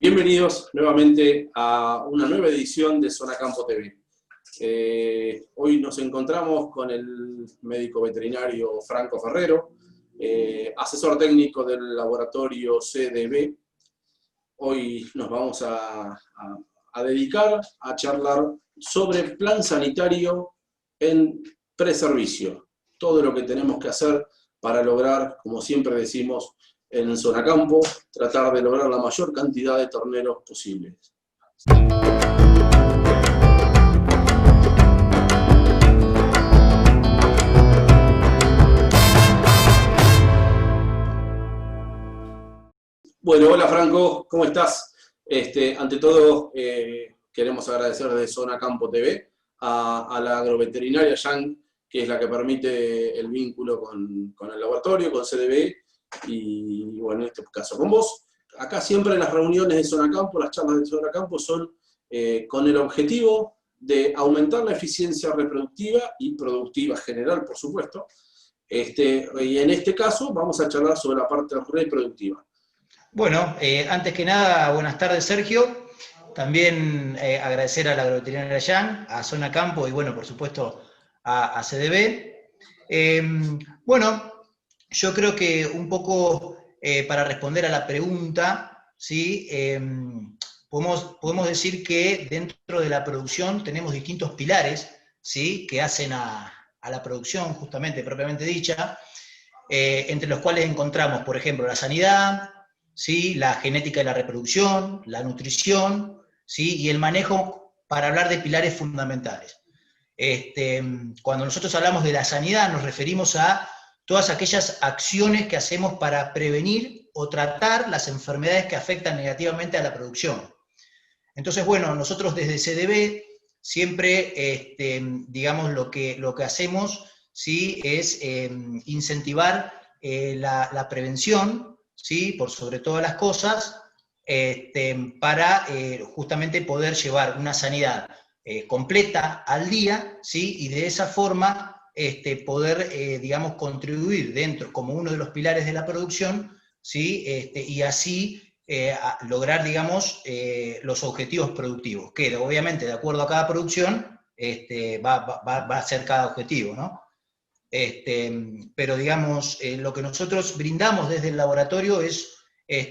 Bienvenidos nuevamente a una nueva edición de Zona Campo TV. Hoy nos encontramos con el médico veterinario Franco Ferrero, asesor técnico del laboratorio CDB. Hoy nos vamos a dedicar a charlar sobre plan sanitario en preservicio. Todo lo que tenemos que hacer para lograr, como siempre decimos, en Zona Campo, tratar de lograr la mayor cantidad de terneros posibles. Bueno, hola Franco, ¿cómo estás? Ante todo, queremos agradecer de Zona Campo TV a la agroveterinaria Yang, que es la que permite el vínculo con el laboratorio, con CDB, y bueno, en este caso con vos. Acá siempre las reuniones de Zona Campo, las charlas de Zona Campo son con el objetivo de aumentar la eficiencia reproductiva y productiva general, por supuesto. Y en este caso vamos a charlar sobre la parte reproductiva. Bueno, antes que nada, buenas tardes, Sergio. También agradecer a la agroveterinaria Yang, a Zona Campo y, bueno, por supuesto, a CDB. Bueno, yo creo que un poco para responder a la pregunta, ¿sí? Podemos decir que dentro de la producción tenemos distintos pilares, ¿sí? Que hacen a la producción, justamente, propiamente dicha, entre los cuales encontramos, por ejemplo, la sanidad, ¿sí? La genética de la reproducción, la nutrición, ¿sí? Y el manejo, para hablar de pilares fundamentales. Cuando nosotros hablamos de la sanidad, nos referimos a todas aquellas acciones que hacemos para prevenir o tratar las enfermedades que afectan negativamente a la producción. Entonces, bueno, nosotros desde CDB siempre, digamos, lo que hacemos, ¿sí? Es incentivar la prevención, ¿sí? Por sobre todas las cosas, para justamente poder llevar una sanidad completa al día, ¿sí? Y de esa forma poder, digamos, contribuir dentro, como uno de los pilares de la producción, ¿sí? Y así lograr, digamos, los objetivos productivos, que obviamente de acuerdo a cada producción va a ser cada objetivo, ¿no? Pero digamos, lo que nosotros brindamos desde el laboratorio es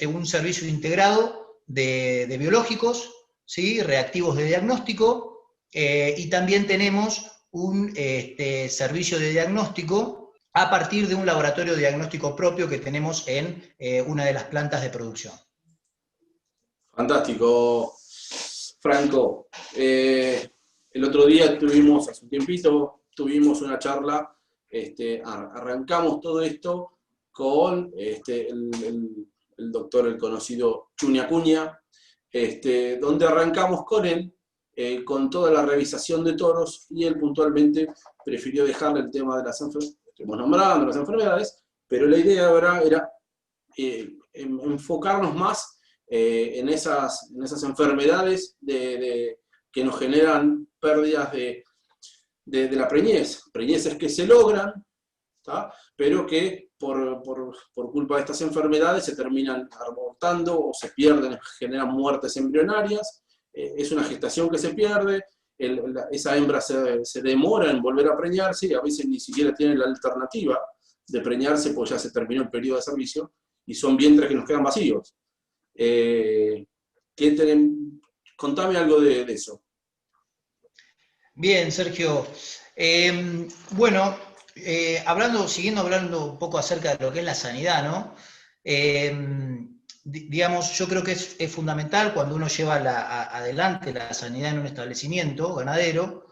un servicio integrado de biológicos, ¿sí? Reactivos de diagnóstico, y también tenemos un servicio de diagnóstico a partir de un laboratorio de diagnóstico propio que tenemos en una de las plantas de producción. Fantástico, Franco. El otro día tuvimos, hace un tiempito, tuvimos una charla, arrancamos todo esto con el doctor, el conocido Chuni Acuña, donde arrancamos con él, con toda la revisación de toros, y él puntualmente prefirió dejarle el tema de las enfermedades, estuvimos nombrando las enfermedades, pero la idea era enfocarnos más en esas enfermedades que nos generan pérdidas de la preñez, preñeces que se logran, ¿tá? Pero que por culpa de estas enfermedades se terminan abortando o se pierden, generan muertes embrionarias. Es una gestación que se pierde, esa hembra se demora en volver a preñarse y a veces ni siquiera tiene la alternativa de preñarse porque ya se terminó el periodo de servicio y son vientres que nos quedan vacíos. Contame algo de eso. Bien, Sergio. Bueno, siguiendo hablando un poco acerca de lo que es la sanidad, ¿no? Digamos, yo creo que es fundamental cuando uno lleva adelante la sanidad en un establecimiento ganadero,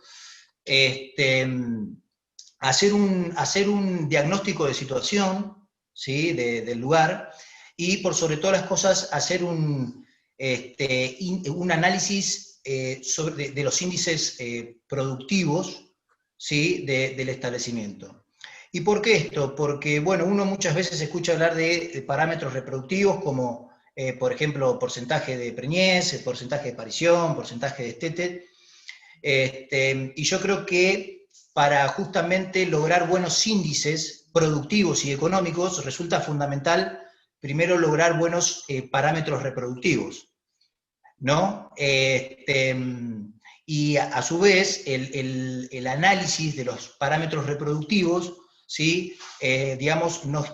hacer un diagnóstico de situación, ¿sí? Del lugar, y por sobre todas las cosas hacer un análisis de los índices productivos, ¿sí? Del establecimiento. ¿Y por qué esto? Porque, bueno, uno muchas veces escucha hablar de parámetros reproductivos como, por ejemplo, porcentaje de preñez, porcentaje de parición, porcentaje de destete, y yo creo que para justamente lograr buenos índices productivos y económicos resulta fundamental primero lograr buenos parámetros reproductivos. ¿no? Y a su vez, el análisis de los parámetros reproductivos, ¿sí? Digamos, nos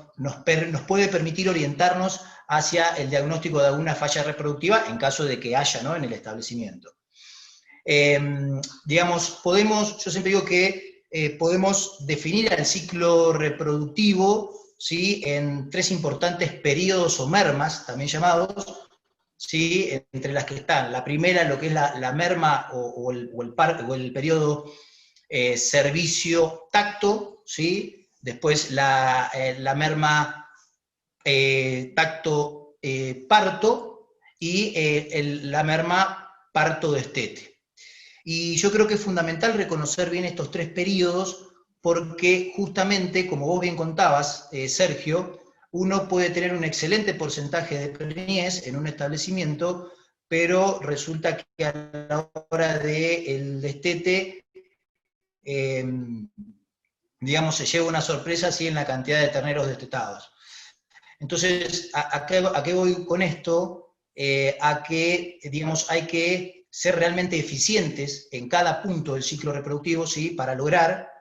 puede permitir orientarnos hacia el diagnóstico de alguna falla reproductiva en caso de que haya, ¿no?, en el establecimiento. Digamos, yo siempre digo que podemos definir el ciclo reproductivo, ¿sí?, en 3 importantes periodos o mermas, también llamados, ¿sí?, entre las que están la primera, lo que es la merma o el periodo servicio-tacto, ¿sí?, después la merma tacto-parto y la merma parto-destete. Y yo creo que es fundamental reconocer bien estos 3 periodos porque justamente, como vos bien contabas, Sergio, uno puede tener un excelente porcentaje de preñez en un establecimiento, pero resulta que a la hora del destete, digamos, se lleva una sorpresa así en la cantidad de terneros destetados. Entonces, ¿a qué voy con esto? A que, digamos, hay que ser realmente eficientes en cada punto del ciclo reproductivo, ¿sí?, para lograr,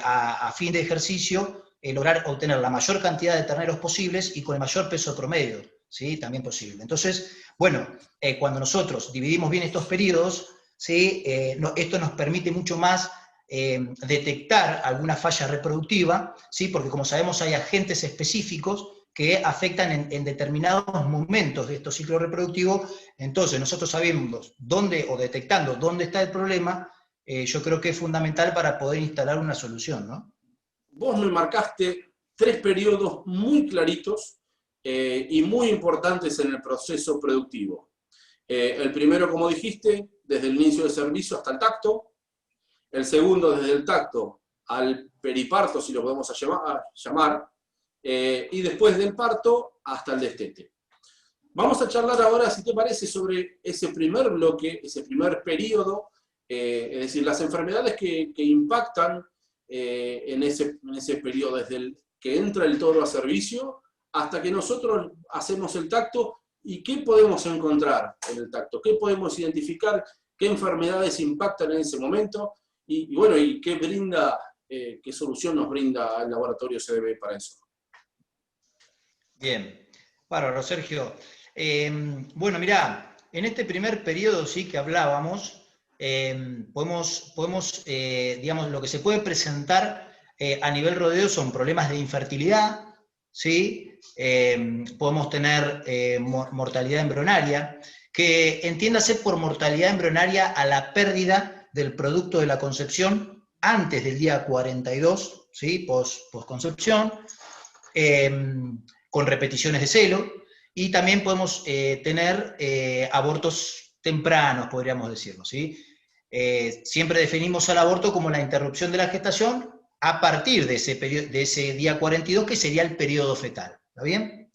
a fin de ejercicio, lograr obtener la mayor cantidad de terneros posibles y con el mayor peso promedio, ¿sí?, también posible. Entonces, bueno, cuando nosotros dividimos bien estos periodos, ¿sí?, esto nos permite mucho más detectar alguna falla reproductiva, ¿sí?, porque como sabemos hay agentes específicos que afectan en determinados momentos de estos ciclos reproductivos. Entonces nosotros sabemos dónde, o detectando dónde está el problema, yo creo que es fundamental para poder instalar una solución, ¿no? Vos me marcaste 3 periodos muy claritos y muy importantes en el proceso productivo. El primero, como dijiste, desde el inicio del servicio hasta el tacto. El segundo, desde el tacto al periparto, si lo podemos llamar. Y después del parto hasta el destete. Vamos a charlar ahora, si te parece, sobre ese primer bloque, ese primer periodo, es decir, las enfermedades que impactan en ese periodo, desde el que entra el toro a servicio hasta que nosotros hacemos el tacto, y qué podemos encontrar en el tacto, qué podemos identificar, qué enfermedades impactan en ese momento, y bueno, y qué solución nos brinda el laboratorio CDB para eso. Bien, bárbaro, Sergio. Bueno, mirá, en este primer periodo sí que hablábamos, podemos digamos, lo que se puede presentar a nivel rodeo son problemas de infertilidad, ¿sí? Podemos tener mortalidad embrionaria, que entiéndase por mortalidad embrionaria a la pérdida del producto de la concepción antes del día 42, ¿sí?, postconcepción, con repeticiones de celo, y también podemos tener abortos tempranos, podríamos decirlo, ¿sí? Siempre definimos al aborto como la interrupción de la gestación a partir de ese día 42, que sería el periodo fetal, ¿está bien?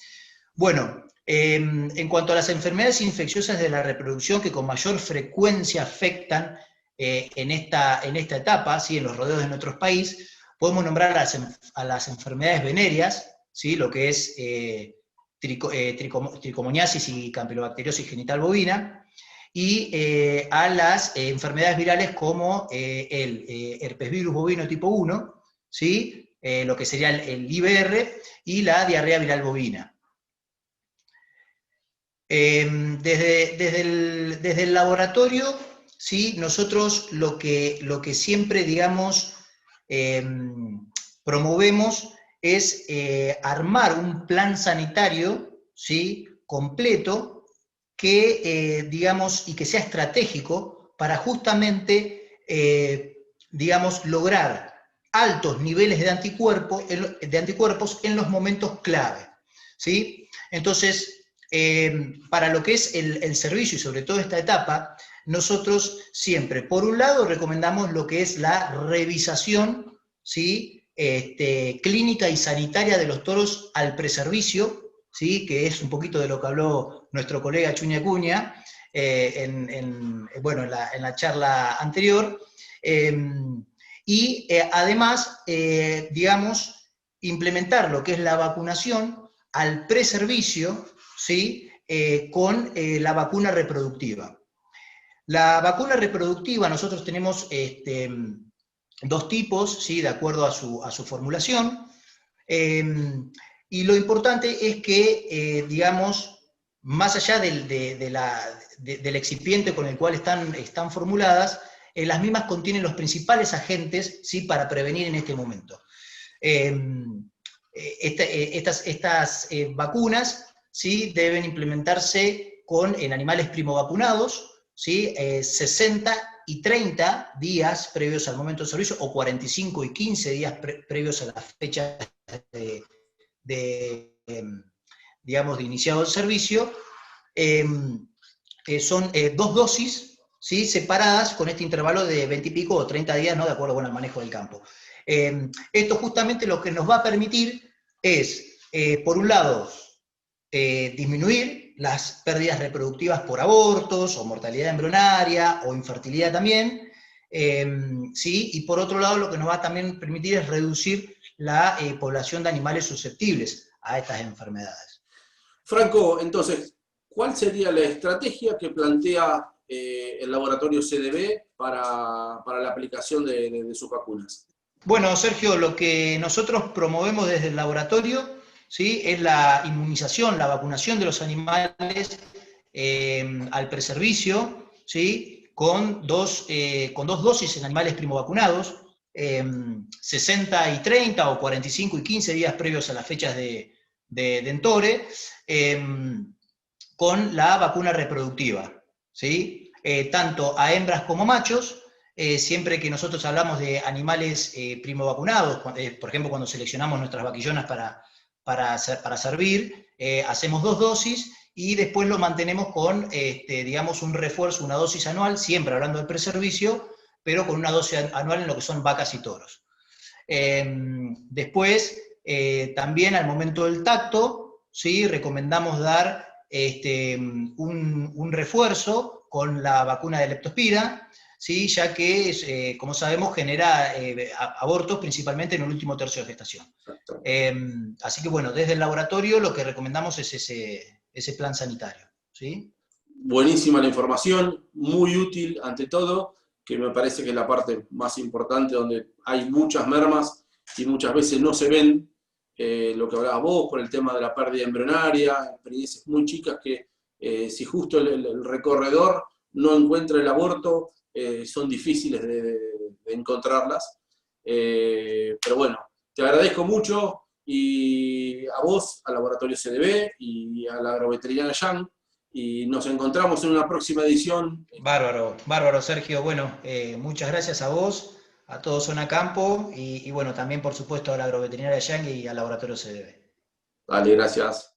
Bueno, en cuanto a las enfermedades infecciosas de la reproducción que con mayor frecuencia afectan en esta etapa, ¿sí?, en los rodeos de nuestro país, podemos nombrar a las enfermedades venéreas, ¿sí?, lo que es tricomoniasis y campylobacteriosis genital bovina, y a las enfermedades virales como el herpesvirus bovino tipo 1, ¿sí?, lo que sería el IBR, y la diarrea viral bovina. Desde el laboratorio, ¿sí?, nosotros lo que siempre, digamos, promovemos es armar un plan sanitario, ¿sí?, completo, que, digamos, y que sea estratégico para justamente, digamos, lograr altos niveles de anticuerpos en los momentos clave, ¿sí? Entonces, para lo que es el servicio y sobre todo esta etapa, nosotros siempre, por un lado, recomendamos lo que es la revisación, ¿sí?, clínica y sanitaria de los toros al preservicio, ¿sí?, que es un poquito de lo que habló nuestro colega Chuña Acuña en la charla anterior, y además, digamos, implementar lo que es la vacunación al preservicio, ¿sí?, con la vacuna reproductiva. La vacuna reproductiva, nosotros tenemos dos tipos, ¿sí?, de acuerdo a su formulación, y lo importante es que, digamos, más allá del excipiente con el cual están formuladas, las mismas contienen los principales agentes, ¿sí?, para prevenir en este momento. Estas vacunas, ¿sí?, deben implementarse en animales primovacunados, ¿sí?, 60 y 30 días previos al momento del servicio, o 45 y 15 días previos a la fecha digamos, de iniciado el servicio. Son 2 dosis, ¿sí?, separadas con este intervalo de 20 y pico o 30 días, ¿no?, de acuerdo al manejo del campo. Esto justamente lo que nos va a permitir es, por un lado, disminuir las pérdidas reproductivas por abortos, o mortalidad embrionaria, o infertilidad también, ¿sí? Y por otro lado, lo que nos va a también permitir es reducir la población de animales susceptibles a estas enfermedades. Franco, entonces, ¿cuál sería la estrategia que plantea el laboratorio CDB para la aplicación de sus vacunas? Bueno, Sergio, lo que nosotros promovemos desde el laboratorio, ¿sí?, es la inmunización, la vacunación de los animales al preservicio, ¿sí?, con dos dosis en animales primovacunados, 60 y 30 o 45 y 15 días previos a las fechas de Entore, con la vacuna reproductiva, ¿sí?, tanto a hembras como machos. Siempre que nosotros hablamos de animales primovacunados, por ejemplo, cuando seleccionamos nuestras vaquillonas para servir, hacemos 2 dosis y después lo mantenemos con, digamos, un refuerzo, una dosis anual, siempre hablando del preservicio, pero con una dosis anual en lo que son vacas y toros. Después, también al momento del tacto, ¿sí?, recomendamos dar un refuerzo con la vacuna de leptospira, ¿sí?, ya que, como sabemos, genera abortos principalmente en el último tercio de gestación. Así que bueno, desde el laboratorio lo que recomendamos es ese plan sanitario, ¿sí? Buenísima la información, muy útil ante todo, que me parece que es la parte más importante, donde hay muchas mermas y muchas veces no se ven, lo que hablabas vos por el tema de la pérdida embrionaria, experiencias muy chicas que si justo el recorredor no encuentra el aborto, son difíciles de encontrarlas. Pero bueno, te agradezco mucho, y a vos, al Laboratorio CDB y a la Agroveterinaria Yang, y nos encontramos en una próxima edición. Bárbaro, bárbaro, Sergio. Bueno, muchas gracias a vos, a todo Zona Campo, y bueno, también por supuesto a la Agroveterinaria Yang y al Laboratorio CDB. Dale, gracias.